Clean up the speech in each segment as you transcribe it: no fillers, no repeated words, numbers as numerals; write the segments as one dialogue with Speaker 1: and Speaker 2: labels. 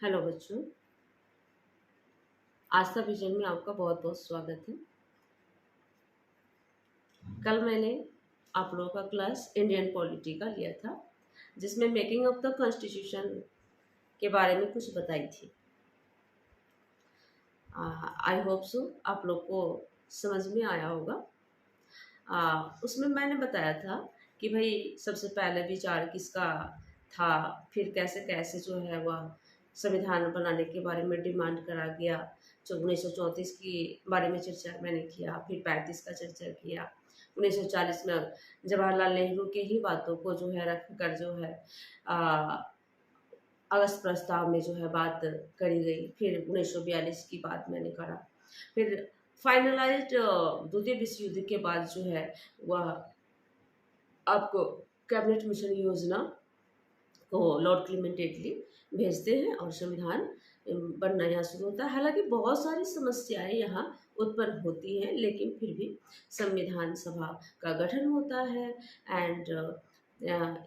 Speaker 1: Hello बच्चों, आस्था vision में आपका बहुत बहुत स्वागत है। कल मैंने आप लोगों का क्लास इंडियन पॉलिटी का लिया था, जिसमें मेकिंग ऑफ द कॉन्स्टिट्यूशन के बारे में कुछ बताई थी। आई होप सो आप लोग को समझ में आया होगा। उसमें मैंने बताया था कि भाई सबसे पहले विचार किसका था, फिर कैसे कैसे जो है वह संविधान बनाने के बारे में डिमांड करा गया। 1934 के बारे में चर्चा मैंने किया, फिर 35 का चर्चा किया। 1940 में जवाहरलाल नेहरू के ही बातों को जो है रख कर जो है अगस्त प्रस्ताव में जो है बात करी गई। फिर 1942 की बात मैंने करा। फिर फाइनलाइज्ड द्वितीय विश्व युद्ध के बाद जो है वह आपको कैबिनेट मिशन योजना को लॉर्ड क्लेमेंट एटली भेजते हैं और संविधान बनना यहाँ शुरू होता है। हालांकि बहुत सारी समस्याएं यहाँ उत्पन्न होती हैं, लेकिन फिर भी संविधान सभा का गठन होता है एंड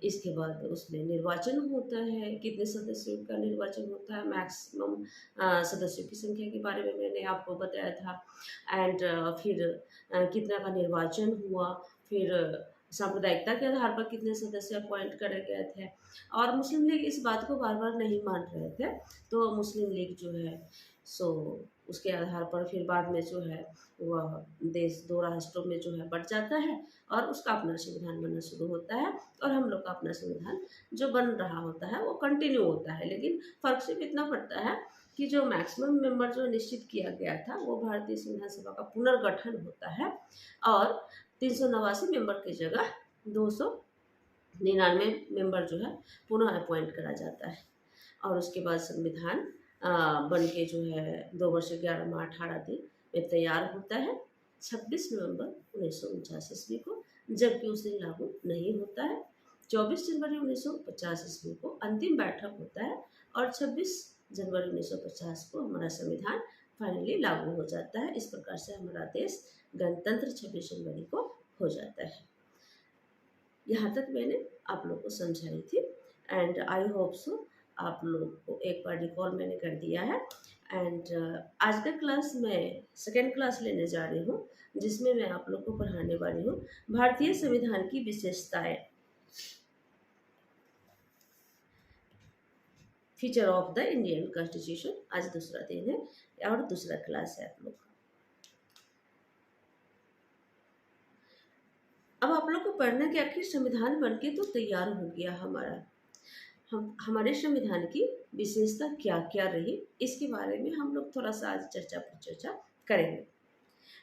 Speaker 1: इसके बाद उसमें निर्वाचन होता है। कितने सदस्यों का निर्वाचन होता है, मैक्सिमम सदस्यों की संख्या के बारे में मैंने आपको बताया था। एंड फिर कितना का निर्वाचन हुआ, फिर सांप्रदायिकता के आधार पर कितने सदस्य अपॉइंट करे गए थे। और मुस्लिम लीग इस बात को बार बार नहीं मान रहे थे, तो मुस्लिम लीग जो है सो उसके आधार पर फिर बाद में जो है वह देश दो राष्ट्रों में जो है बट जाता है और उसका अपना संविधान बनना शुरू होता है। और हम लोग का अपना संविधान जो बन रहा होता है वो कंटिन्यू होता है। लेकिन फ़र्क सिर्फ इतना पड़ता है कि जो मैक्सिमम मेंबर जो निश्चित किया गया था वो भारतीय संविधान सभा का पुनर्गठन होता है और 389 मेंबर की जगह 299 मेंबर जो है पुनः अपॉइंट करा जाता है। और उसके बाद संविधान बन के जो है 2 वर्ष 11 माह 18 दिन में तैयार होता है 26 नवंबर 1949 ईस्वी को, जबकि उस दिन लागू नहीं होता है। 24 जनवरी 1950 ईस्वी को अंतिम बैठक होता है और 26 जनवरी 1950 को हमारा संविधान फाइनली लागू हो जाता है। इस प्रकार से हमारा देश गणतंत्र 26 जनवरी को हो जाता है। यहाँ तक मैंने आप लोग को समझाई थी एंड आई होप सो आप लोग को एक बार रिकॉल मैंने कर दिया है। एंड आज का क्लास मैं सेकेंड क्लास लेने जा रही हूँ, जिसमें मैं आप लोग को पढ़ाने वाली हूँ भारतीय संविधान की विशेषताएं, feature of the Indian constitution. आज दूसरा दिन है और दूसरा क्लास है आप लोग का। अब आप लोग को पढ़ना कि आखिर संविधान बनके तो तैयार हो गया हमारा, हमारे संविधान की विशेषता क्या क्या रही, इसके बारे में हम लोग थोड़ा सा आज चर्चा करेंगे।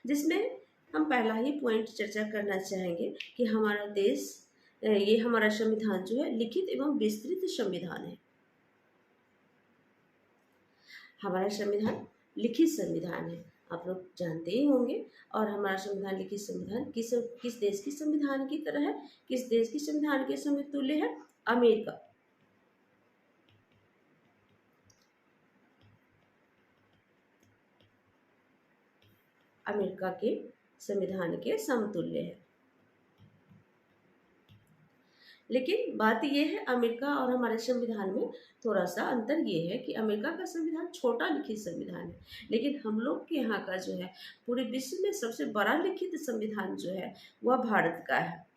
Speaker 1: जिसमें हम पहला ही पॉइंट चर्चा करना चाहेंगे कि हमारा देश, ये हमारा संविधान जो है लिखित एवं विस्तृत संविधान है। हमारा संविधान लिखित संविधान है, आप लोग जानते ही होंगे। और हमारा संविधान लिखित संविधान किस देश की संविधान की तरह है, किस देश की संविधान के समतुल्य है? अमेरिका। अमेरिका के संविधान के समतुल्य है। लेकिन बात यह है अमेरिका और हमारे संविधान में थोड़ा सा अंतर ये है कि अमेरिका का संविधान छोटा लिखित संविधान है, लेकिन हम लोग के यहाँ का जो है पूरे विश्व में सबसे बड़ा लिखित संविधान जो है वह भारत का है।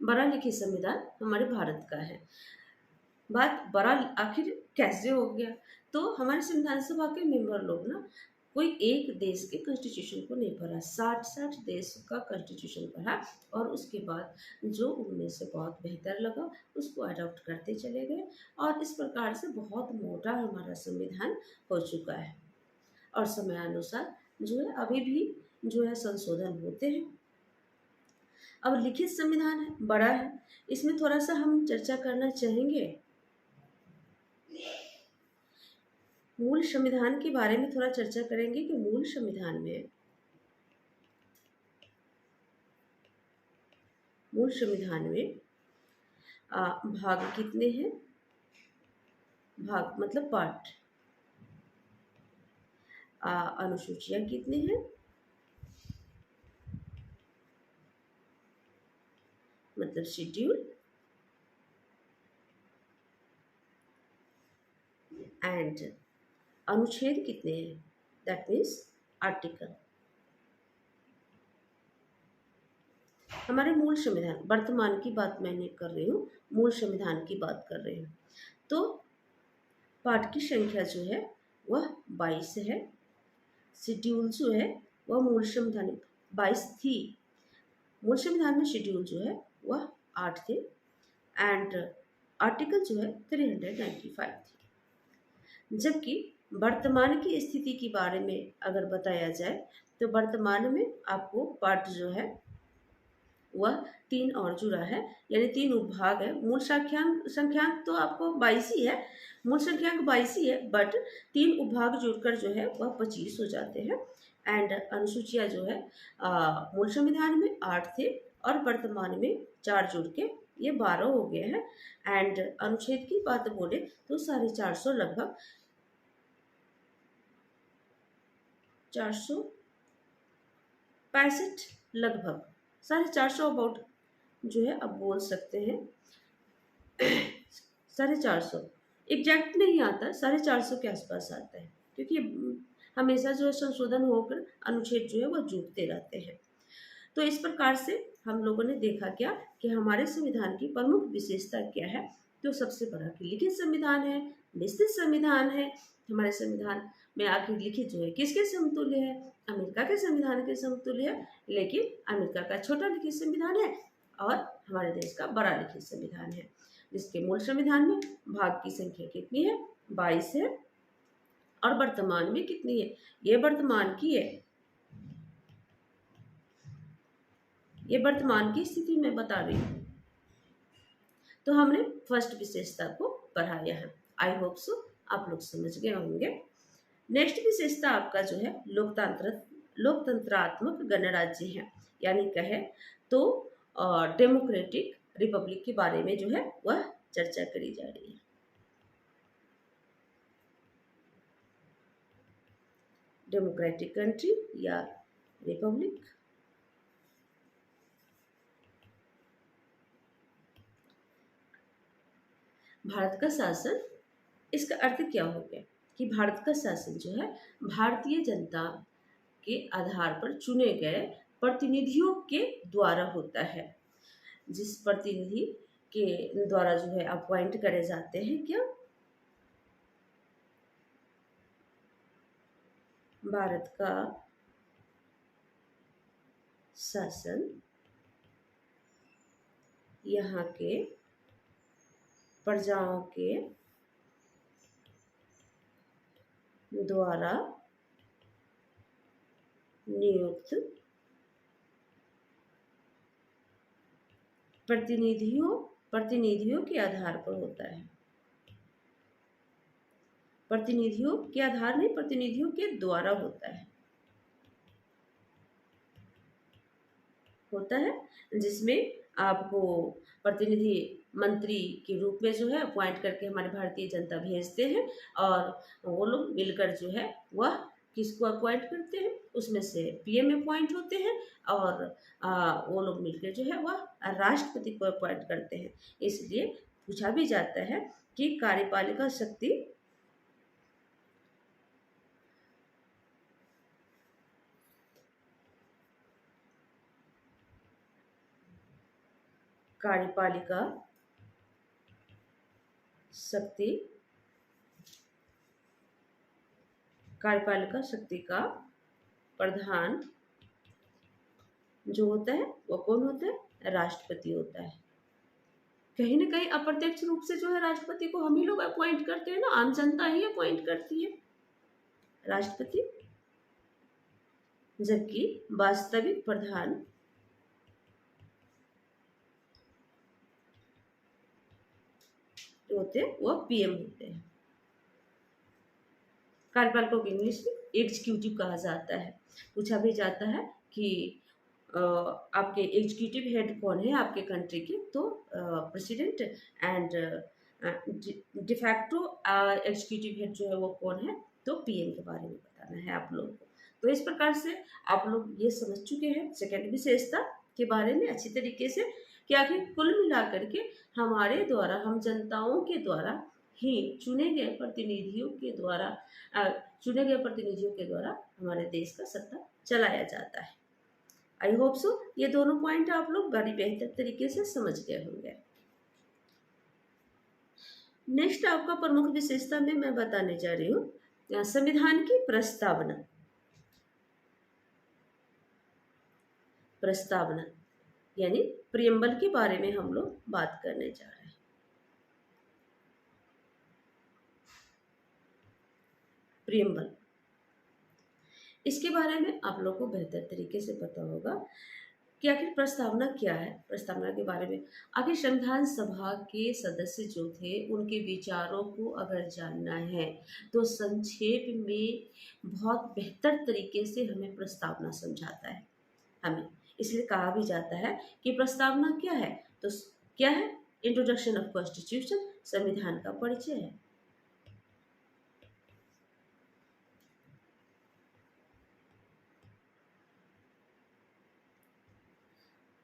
Speaker 1: बड़ा लिखित संविधान हमारे भारत का है। बात बड़ा आखिर कैसे हो गया? तो हमारे संविधान सभा के मेंबर लोग ना कोई एक देश के कॉन्स्टिट्यूशन को नहीं पढ़ा, 60 देश का कॉन्स्टिट्यूशन पढ़ा और उसके बाद जो उनमें से बहुत बेहतर लगा उसको अडॉप्ट करते चले गए और इस प्रकार से बहुत मोटा हमारा संविधान हो चुका है। और समयानुसार जो है अभी भी जो है संशोधन होते हैं। अब लिखित संविधान है, बड़ा है, इसमें थोड़ा सा हम चर्चा करना चाहेंगे मूल संविधान के बारे में। थोड़ा चर्चा करेंगे कि मूल संविधान में भाग कितने हैं, भाग मतलब पार्ट, अनुसूचियां कितने हैं मतलब शेड्यूल, एंड अनुच्छेद कितने हैं, दैट मीन्स आर्टिकल। हमारे मूल संविधान, वर्तमान की बात मैं नहीं कर रही हूँ, मूल संविधान की बात कर रही हूँ। तो पाठ की संख्या जो है वह 22 है। शेड्यूल जो है वह मूल संविधान 22 थी, मूल संविधान में शेड्यूल जो है वह 8 थे, एंड आर्टिकल जो है 395 थी। जबकि वर्तमान की स्थिति के बारे में अगर बताया जाए तो वर्तमान में आपको पाठ जो है वह 3 और जुड़ा है, यानी 3 उपभाग है। मूल संख्यांक तो आपको 22 ही है, मूल संख्यांक 22 ही है, बट 3 उपभाग जुड़कर जो है वह 25 हो जाते हैं। एंड अनुसूचियाँ जो है मूल संविधान में 8 थे और वर्तमान में 4 जुड़ के ये 12 हो गए हैं। एंड अनुच्छेद की बात बोले तो 450 लगभग 465 लगभग 450 अबाउट जो है आप बोल सकते हैं। 450 एग्जैक्ट नहीं आता, 450 के आसपास आता है, क्योंकि हमेशा जो है संशोधन होकर अनुच्छेद जो है वह जुड़ते रहते हैं। तो इस प्रकार से हम लोगों ने देखा क्या कि हमारे संविधान की प्रमुख विशेषता क्या है। तो सबसे बड़ा कि लिखित संविधान है, विस्तृत संविधान है। हमारे संविधान में आखिर लिखित जो है किसके समतुल्य है, अमेरिका के संविधान के समतुल्य है, लेकिन अमेरिका का छोटा लिखित संविधान है और हमारे देश का बड़ा लिखित संविधान है, जिसके मूल संविधान में भाग की संख्या कितनी है, 22 है, और वर्तमान में कितनी है, ये वर्तमान की है, ये वर्तमान की स्थिति में बता रही हूँ। तो हमने फर्स्ट विशेषता को पढ़ाया है। आई होप सो आप लोग समझ गए होंगे। नेक्स्ट विशेषता आपका जो है लोकतंत्रात्मक गणराज्य है, यानी कहे तो डेमोक्रेटिक रिपब्लिक के बारे में जो है वह चर्चा करी जा रही है। डेमोक्रेटिक कंट्री या रिपब्लिक। भारत का शासन, इसका अर्थ क्या हो गया कि भारत का शासन जो है भारतीय जनता के आधार पर चुने गए प्रतिनिधियों के द्वारा होता है, जिस प्रतिनिधि के द्वारा जो है अपॉइंट करे जाते हैं क्या, भारत का शासन यहाँ के प्रजाओं के द्वारा नियुक्त प्रतिनिधियों के आधार पर होता है। प्रतिनिधियों के आधार नहीं, प्रतिनिधियों के द्वारा होता है, जिसमें आपको प्रतिनिधि मंत्री के रूप में जो है अपॉइंट करके हमारे भारतीय जनता भेजते हैं, और वो लोग मिलकर जो है वह किसको अपॉइंट करते हैं, उसमें से पीएम अपॉइंट होते हैं, और वो लोग मिलकर जो है वह राष्ट्रपति को अपॉइंट करते हैं। इसलिए पूछा भी जाता है कि कार्यपालिका शक्ति कार्यपालिका शक्ति का प्रधान जो होता है वो कौन होता है, राष्ट्रपति होता है। कहीं ना कहीं अप्रत्यक्ष रूप से जो है राष्ट्रपति को हम ही लोग अपॉइंट करते हैं ना, आम जनता ही अपॉइंट करती है राष्ट्रपति, जबकि वास्तविक प्रधान जो होते हैं वो पीएम होते हैं। कार्यपालिका को इंग्लिश में एग्जीक्यूटिव कहा जाता है। पूछा भी जाता है कि आपके एग्जीक्यूटिव हेड कौन है आपके कंट्री के, तो president, and de facto executive head जो है वो कौन है, तो पीएम के बारे में बताना है आप लोगों को। तो इस प्रकार से आप लोग ये समझ चुके हैं सेकेंड विशेषता के बारे में अच्छी तरीके से। कि आखिर कुल मिलाकर के हमारे द्वारा, हम जनताओं के द्वारा ही चुने गए प्रतिनिधियों के द्वारा चुने गए प्रतिनिधियों के द्वारा हमारे देश का सत्ता चलाया जाता है। आई होप सो ये दोनों पॉइंट आप लोग बड़ी बेहतर तरीके से समझ गए होंगे। नेक्स्ट आपका प्रमुख विशेषता में मैं बताने जा रही हूँ संविधान की प्रस्तावना। प्रस्तावना यानी प्रियम्बल के बारे में हम लोग बात करने जा रहे हैं। प्रियम्बल, इसके बारे में आप लोग को बेहतर तरीके से पता होगा कि आखिर प्रस्तावना क्या है। प्रस्तावना के बारे में आखिर संविधान सभा के सदस्य जो थे उनके विचारों को अगर जानना है तो संक्षेप में बहुत बेहतर तरीके से हमें प्रस्तावना समझाता है। हमें इसलिए कहा भी जाता है कि प्रस्तावना क्या है, तो क्या है, इंट्रोडक्शन ऑफ कॉन्स्टिट्यूशन, संविधान का परिचय है।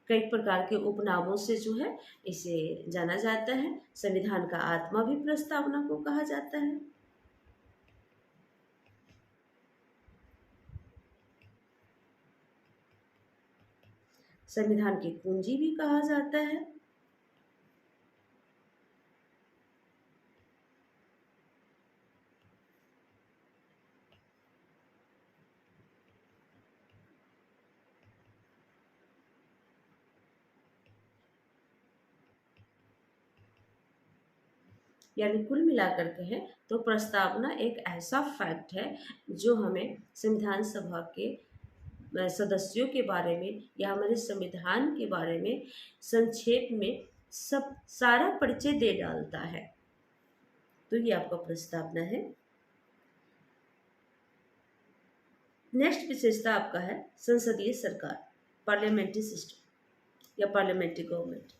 Speaker 1: कई प्रकार के उपनामों से जो है इसे जाना जाता है। संविधान का आत्मा भी प्रस्तावना को कहा जाता है। संविधान की कुंजी भी कहा जाता है। यानी कुल मिलाकर के है तो प्रस्तावना एक ऐसा फैक्ट है जो हमें संविधान सभा के सदस्यों के बारे में या हमारे संविधान के बारे में संक्षेप में सब सारा परिचय दे डालता है। तो ये आपका प्रस्तावना है। नेक्स्ट विशेषता आपका है संसदीय सरकार, पार्लियामेंट्री सिस्टम या पार्लियामेंट्री गवर्नमेंट।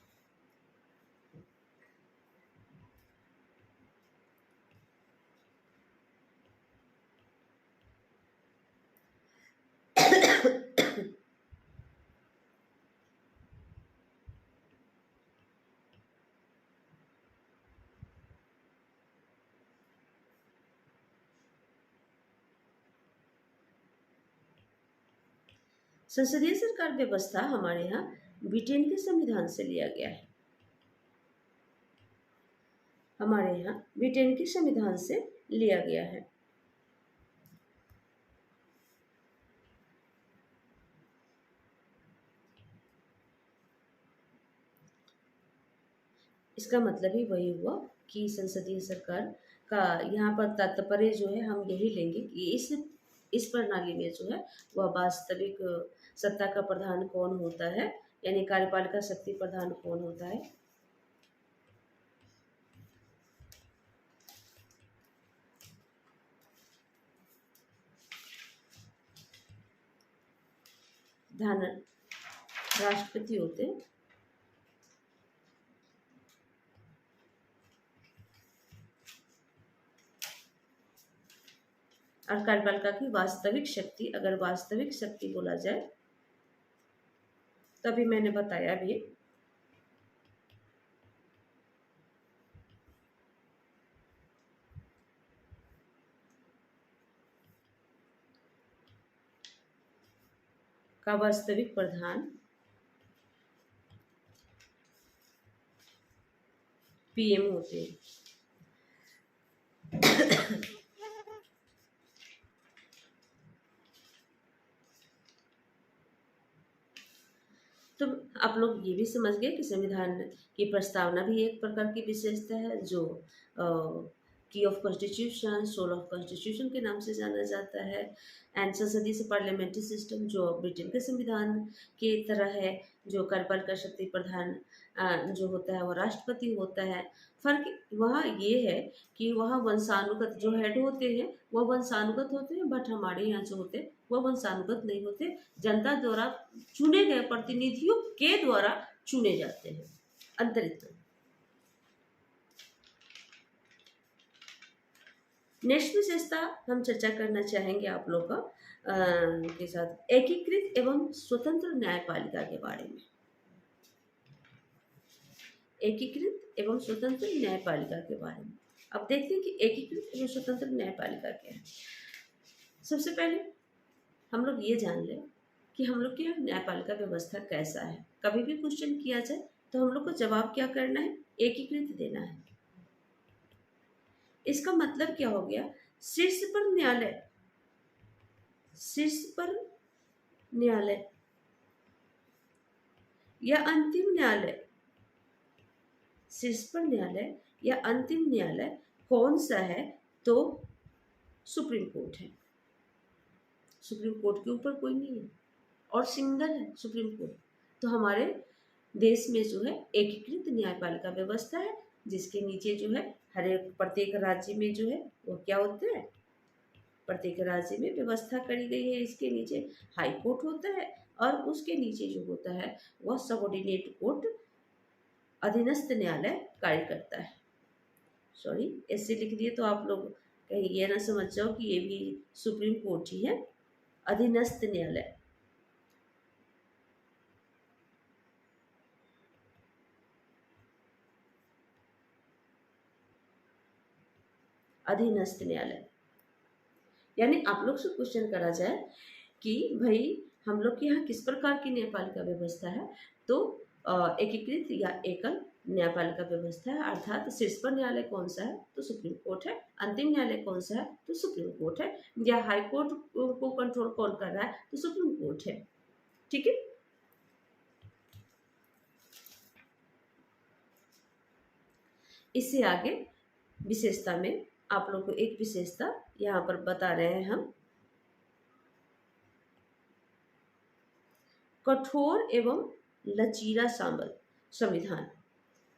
Speaker 1: संसदीय सरकार व्यवस्था हमारे यहाँ ब्रिटेन के संविधान से लिया गया है। हमारे यहाँ ब्रिटेन के संविधान से लिया गया है। इसका मतलब ही वही हुआ कि संसदीय सरकार का यहाँ पर तात्पर्य जो है हम यही लेंगे कि इस प्रणाली में जो है वह वास्तविक सत्ता का प्रधान कौन होता है, यानी कार्यपालिका शक्ति प्रधान कौन होता है। प्रधान राष्ट्रपति होते हैं और कार्यपालिका की वास्तविक शक्ति, अगर वास्तविक शक्ति बोला जाए तभी मैंने बताया भी का वास्तविक प्रधान पीएम होते हैं। तो आप लोग ये भी समझ गए कि संविधान की प्रस्तावना भी एक प्रकार की विशेषता है जो key of constitution, soul of constitution के नाम से जाना जाता है। एंड संसदीय से पार्लियामेंट्री सिस्टम जो ब्रिटेन के संविधान की तरह है, जो कार्यपालिका शक्ति प्रधान जो होता है वो राष्ट्रपति होता है। फर्क वहाँ ये है कि वहाँ वंशानुगत जो हेड होते हैं वह वंशानुगत होते हैं, बट हमारे यहाँ जो होते हैं वह वंशानुगत नहीं होते, जनता द्वारा चुने गए प्रतिनिधियों के द्वारा चुने जाते हैं। अंतरित नेक्स्ट विशेषता हम चर्चा करना चाहेंगे आप लोग का के साथ एकीकृत एवं स्वतंत्र न्यायपालिका के बारे में। एकीकृत एवं स्वतंत्र न्यायपालिका के बारे में। अब देखते हैं कि एकीकृत एवं स्वतंत्र न्यायपालिका क्या है। सबसे पहले हम लोग ये जान लें कि हम लोग की न्यायपालिका व्यवस्था कैसा है। कभी भी क्वेश्चन किया जाए तो हम लोग को जवाब क्या करना है, एकीकृत देना है। इसका मतलब क्या हो गया, शीर्ष पर न्यायालय, शीर्ष पर न्यायालय या अंतिम न्यायालय, शीर्ष पर न्यायालय या अंतिम न्यायालय कौन सा है, तो सुप्रीम कोर्ट है। सुप्रीम कोर्ट के ऊपर कोई नहीं है और सिंगल है सुप्रीम कोर्ट। तो हमारे देश में जो है एकीकृत न्यायपालिका व्यवस्था है, जिसके नीचे जो है हर एक प्रत्येक राज्य में जो है वो क्या होता है, प्रत्येक राज्य में व्यवस्था करी गई है। इसके नीचे हाई कोर्ट होता है और उसके नीचे जो होता है वह सबऑर्डिनेट कोर्ट, अधीनस्थ न्यायालय कार्य करता है। सॉरी, ऐसे लिख दिए तो आप लोग कहीं ये ना समझ जाओ कि ये भी सुप्रीम कोर्ट ही है, अधीनस्थ न्यायालय। अधीनस्थ न्यायालय यानी आप लोग से क्वेश्चन करा जाए कि भाई हम लोग के यहाँ किस प्रकार की न्यायपालिका व्यवस्था है, तो एकीकृत या एकल न्यायपालिका व्यवस्था है। अर्थात शीर्ष पर न्यायालय कौन सा है, तो सुप्रीम कोर्ट है। अंतिम न्यायालय कौन सा है, तो सुप्रीम कोर्ट है। या हाई कोर्ट को कंट्रोल कौन कर रहा है, तो सुप्रीम कोर्ट है। ठीक है। इससे आगे विशेषता में आप लोग को एक विशेषता यहाँ पर बता रहे हैं हम, कठोर एवं लचीला संविधान।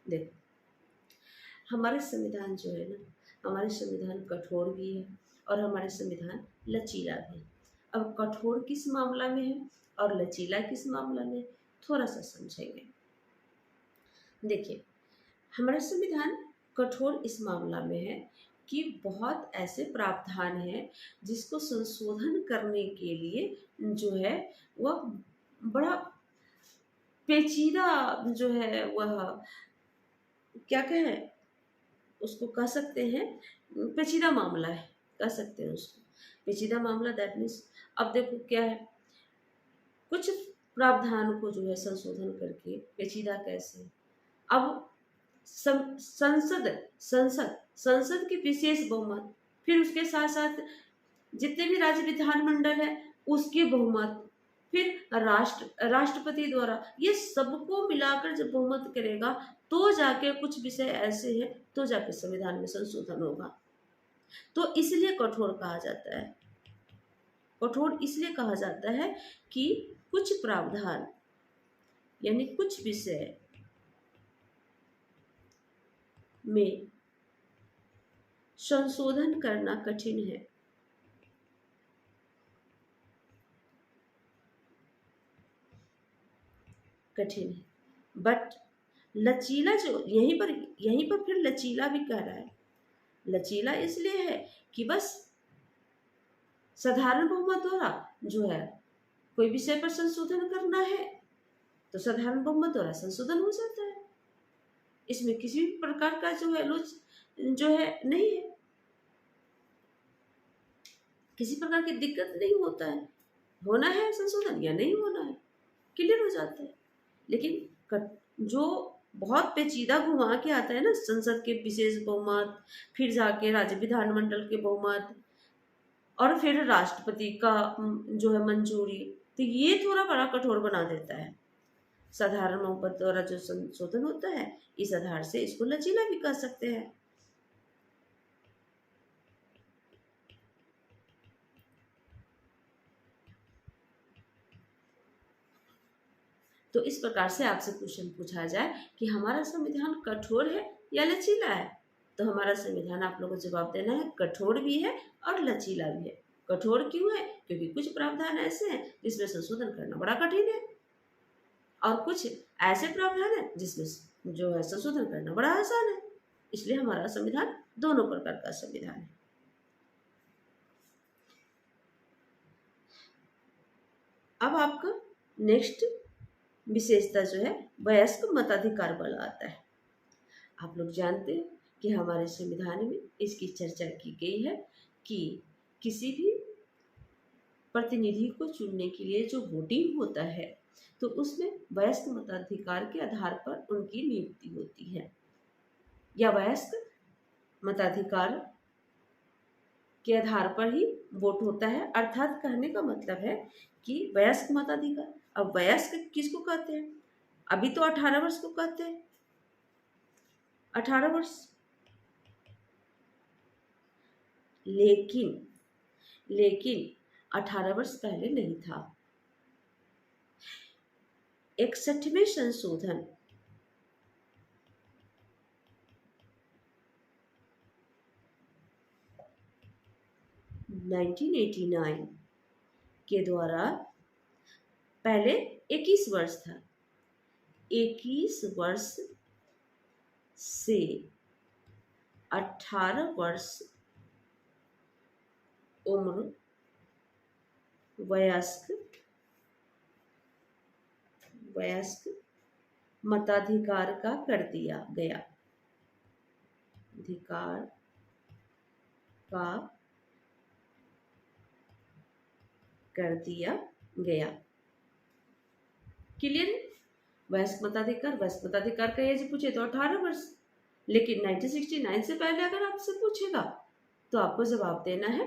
Speaker 1: देखो हमारे संविधान जो है ना, हमारे संविधान कठोर भी है और हमारे संविधान लचीला भी है। अब कठोर किस मामला में है और लचीला किस मामला में, थोड़ा सा समझेंगे। देखिए हमारा संविधान कठोर इस मामला में है कि बहुत ऐसे प्रावधान हैं जिसको संशोधन करने के लिए जो है वह बड़ा पेचीदा जो है वह क्या कहें उसको, कह सकते हैं पेचीदा मामला है, कह सकते हैं उसको पेचीदा मामला। दैट मीन्स अब देखो क्या है, कुछ प्रावधान को जो है संशोधन करके पेचीदा कैसे, अब संसद संसद संसद की विशेष बहुमत, फिर उसके साथ साथ जितने भी राज्य विधानमंडल है उसके बहुमत, फिर राष्ट्रपति द्वारा, ये सबको मिलाकर जब बहुमत करेगा तो जाके कुछ विषय ऐसे हैं तो जाके संविधान में संशोधन होगा। तो इसलिए कठोर कहा जाता है। कठोर इसलिए कहा जाता है कि कुछ प्रावधान यानी कुछ विषय में संशोधन करना कठिन है। कठिन है बट लचीला जो यहीं पर फिर लचीला भी कह रहा है। लचीला इसलिए है कि बस साधारण बहुमत द्वारा जो है कोई विषय पर संशोधन करना है तो साधारण बहुमत द्वारा संशोधन हो जाता है। इसमें किसी भी प्रकार का जो है जो है नहीं है, किसी प्रकार की दिक्कत नहीं होता है, होना है संशोधन या नहीं होना है, क्लियर हो जाता है। लेकिन जो बहुत पेचीदा घुमा के आता है ना, संसद के विशेष बहुमत, फिर जाके राज्य विधानमंडल के बहुमत और फिर राष्ट्रपति का जो है मंजूरी, तो ये थोड़ा बड़ा कठोर बना देता है। साधारण बहुमत द्वारा जो संशोधन होता है इस आधार से इसको लचीला भी कह सकते हैं। तो इस प्रकार से आपसे क्वेश्चन पूछा जाए कि हमारा संविधान कठोर है या लचीला है, तो हमारा संविधान आप लोगों को जवाब देना है कठोर भी है और लचीला भी है। कठोर क्यों है, क्योंकि कुछ प्रावधान ऐसे हैं जिसमें संशोधन करना बड़ा कठिन है और कुछ ऐसे प्रावधान है जिसमें जो है संशोधन करना बड़ा आसान है। इसलिए हमारा संविधान दोनों प्रकार का संविधान है। अब आपका नेक्स्ट विशेषता जो है वयस्क मताधिकार बल आता है। आप लोग जानते हैं कि हमारे संविधान में इसकी चर्चा की गई है कि किसी भी प्रतिनिधि को चुनने के लिए जो वोटिंग होता है तो उसमें वयस्क मताधिकार के आधार पर उनकी नियुक्ति होती है, या वयस्क मताधिकार के आधार पर ही वोट होता है। अर्थात कहने का मतलब है कि वयस्क मताधिकार, अब वयस्क किसको कहते हैं? अभी तो 18 वर्ष को कहते हैं, 18 वर्ष। लेकिन 18 वर्ष पहले नहीं था। 61वें संशोधन 1989 के द्वारा पहले 21 वर्ष था, 21 वर्ष से 18 वर्ष उम्र वयस्क मताधिकार का कर दिया गया, अधिकार का कर दिया गया। क्लियर है? वयस्क मताधिकार का एज पूछे तो 18 वर्ष, लेकिन 1969 से पहले अगर आपसे पूछेगा तो आपको जवाब देना है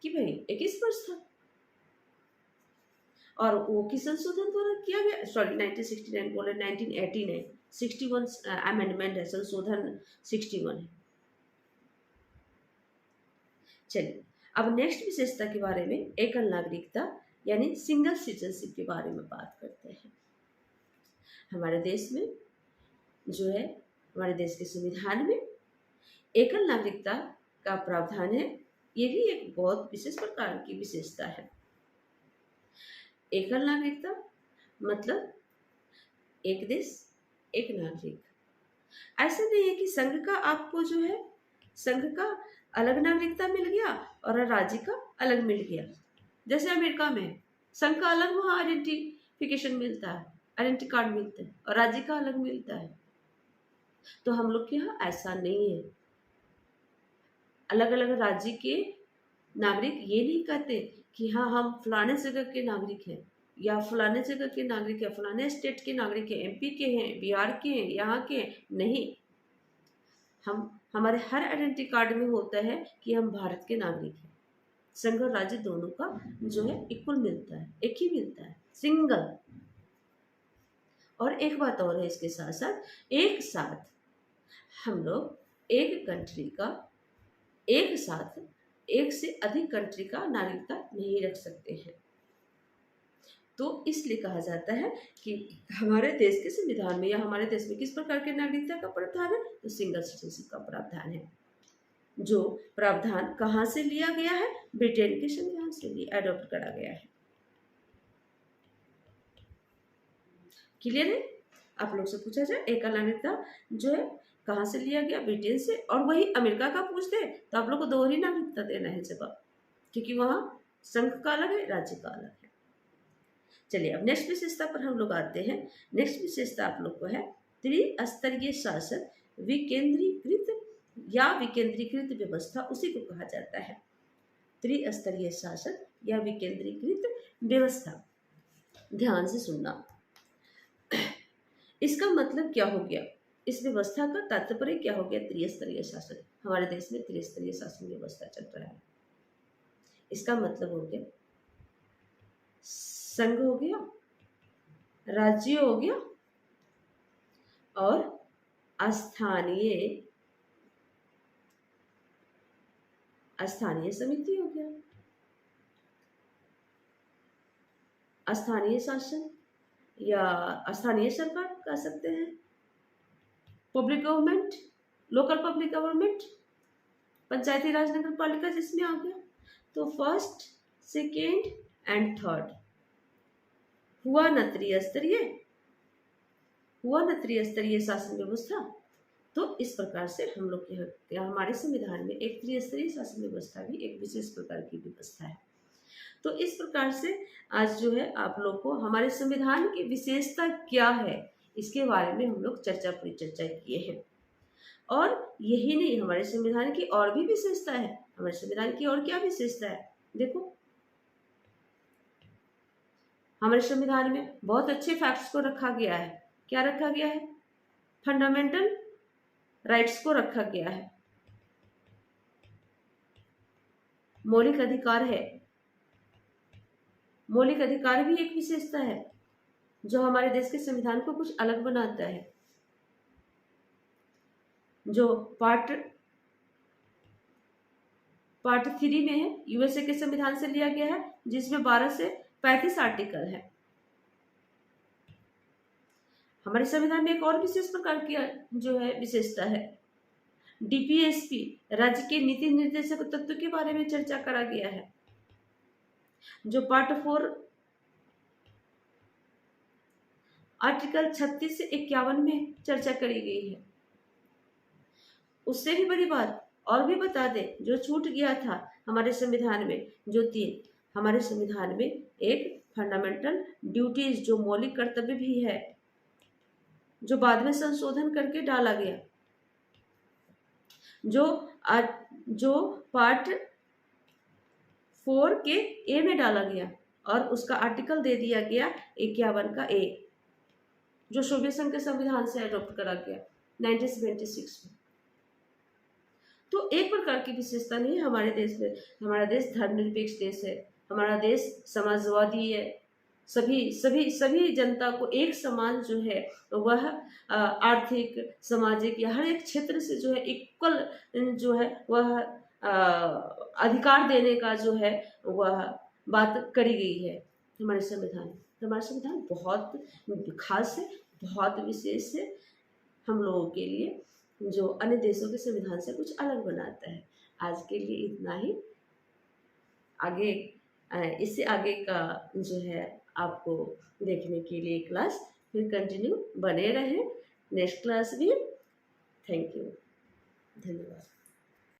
Speaker 1: कि भाई 21 वर्ष था। और वो किस संशोधन द्वारा किया गया? सॉरी 1969 बोले, 1989, 61 अमेंडमेंट है, संशोधन 61 है। चलिए अब नेक्स्ट विशेषता के बारे में, एकल नागरिकता यानी सिंगल सिटीजनशिप के बारे में बात करते हैं। हमारे देश में जो है, हमारे देश के संविधान में एकल नागरिकता का प्रावधान है। ये भी एक बहुत विशेष प्रकार की विशेषता है। एकल नागरिकता मतलब एक देश एक नागरिक। ऐसा नहीं है कि संघ का आपको जो है, संघ का अलग नागरिकता मिल गया और राज्य का अलग मिल गया। जैसे अमेरिका में संघ का अलग वहाँ आइडेंटिफिकेशन मिलता है, आइडेंटिटी कार्ड मिलता है, और राज्य का अलग मिलता है। तो हम लोग के यहाँ ऐसा नहीं है। अलग अलग राज्य के नागरिक ये नहीं कहते कि हाँ हम फलाने जगह के नागरिक हैं, या फलाने जगह के नागरिक है, फलाने स्टेट के नागरिक हैं, एमपी के हैं, बिहार के हैं, यहाँ के हैं। नहीं, हमारे हर आइडेंटिटी कार्ड में होता है कि हम भारत के नागरिक हैं। संघ और राज्य दोनों का जो है इक्वल मिलता है, एक ही मिलता है, सिंगल। और एक बात और है, इसके साथ साथ एक साथ हम लोग एक कंट्री का, एक साथ एक से अधिक कंट्री का नागरिकता नहीं रख सकते हैं। तो इसलिए कहा जाता है कि हमारे देश के संविधान में या हमारे देश में किस प्रकार के नागरिकता का प्रावधान है? तो सिंगल सिटीजनशिप का प्रावधान है। जो प्रावधान कहाँ से लिया गया है? ब्रिटेन के संविधान से अडॉप्ट करा गया है। क्लियर है? आप लोग से पूछा जाए एकल नागरिकता जो है कहाँ से लिया गया? ब्रिटेन से। और वही अमेरिका का पूछते तो आप लोग को दोहरी नागरिकता देना है जवाब, क्योंकि वहाँ संघ का अलग है, राज्य का अलग है। चलिए अब नेक्स्ट विशेषता पर हम लोग आते हैं। नेक्स्ट विशेषता आप लोग को है त्रिस्तरीय शासन, विकेंद्रीकृत या विकेंद्रीकृत व्यवस्था, उसी को कहा जाता है त्रिस्तरीय शासन या विकेंद्रीकृत व्यवस्था। ध्यान से सुनना, इसका मतलब क्या हो गया? इस व्यवस्था का तात्पर्य क्या हो गया? त्रिस्तरीय शासन। हमारे देश में त्रिस्तरीय शासन व्यवस्था चल रहा है। इसका मतलब हो गया संघ हो गया, राज्य हो गया, और स्थानीय समिति हो गया। स्थानीय शासन या स्थानीय सरकार कह सकते हैं, public government, local public government, Panchayati Raj नगर पालिका जिसमें आ गया। तो फर्स्ट, सेकेंड एंड थर्ड हुआ न त्रिस्तरीय शासन व्यवस्था। तो इस प्रकार से हम लोग यहाँ हमारे संविधान में एक त्रिस्तरीय शासन व्यवस्था भी एक विशेष प्रकार की व्यवस्था है। तो इस प्रकार से आज जो है आप लोग को हमारे संविधान की विशेषता क्या है इसके बारे में हम लोग परिचर्चा किए हैं। और यही नहीं, हमारे संविधान की और भी विशेषता है। हमारे संविधान की और क्या विशेषता है, देखो हमारे संविधान में बहुत अच्छे फैक्ट्स को रखा गया है। क्या रखा गया है, फंडामेंटल राइट्स को रखा गया है, मौलिक अधिकार है। मौलिक अधिकार भी एक विशेषता है जो हमारे देश के संविधान को कुछ अलग बनाता है, जो पार्ट 3 में है, यूएसए के संविधान से लिया गया है, जिसमें 12 से 35 आर्टिकल है। हमारे संविधान में एक और विशेष प्रकार की जो है विशेषता है, डीपीएसपी, राज्य के नीति निर्देशक तत्व के बारे में चर्चा करा गया है, जो पार्ट 4 आर्टिकल 36 से 51 में चर्चा करी गई है। उससे भी बड़ी बात और भी बता दे, जो छूट गया था हमारे संविधान में, जो 3 हमारे संविधान में एक फंडामेंटल ड्यूटीज, जो मौलिक कर्तव्य भी है, जो बाद में संशोधन करके डाला गया, जो पार्ट 4 के ए में डाला गया और उसका आर्टिकल दे दिया गया 51 का ए, जो सोवियत संघ के संविधान से अडॉप्ट करा गया 1976 में। तो एक प्रकार की विशेषता नहीं है हमारे देश में। हमारा देश धर्मनिरपेक्ष देश है, हमारा देश समाजवादी है, सभी जनता को एक समान जो है वह आर्थिक, सामाजिक या हर एक क्षेत्र से जो है इक्वल जो है वह अधिकार देने का जो है वह बात करी गई है हमारे संविधान। हमारा संविधान बहुत खास है, बहुत विशेष है हम लोगों के लिए, जो अन्य देशों के संविधान से कुछ अलग बनाता है। आज के लिए इतना ही। आगे इससे आगे का जो है आपको देखने के लिए क्लास फिर कंटिन्यू बने रहें, नेक्स्ट क्लास भी। थैंक यू, धन्यवाद।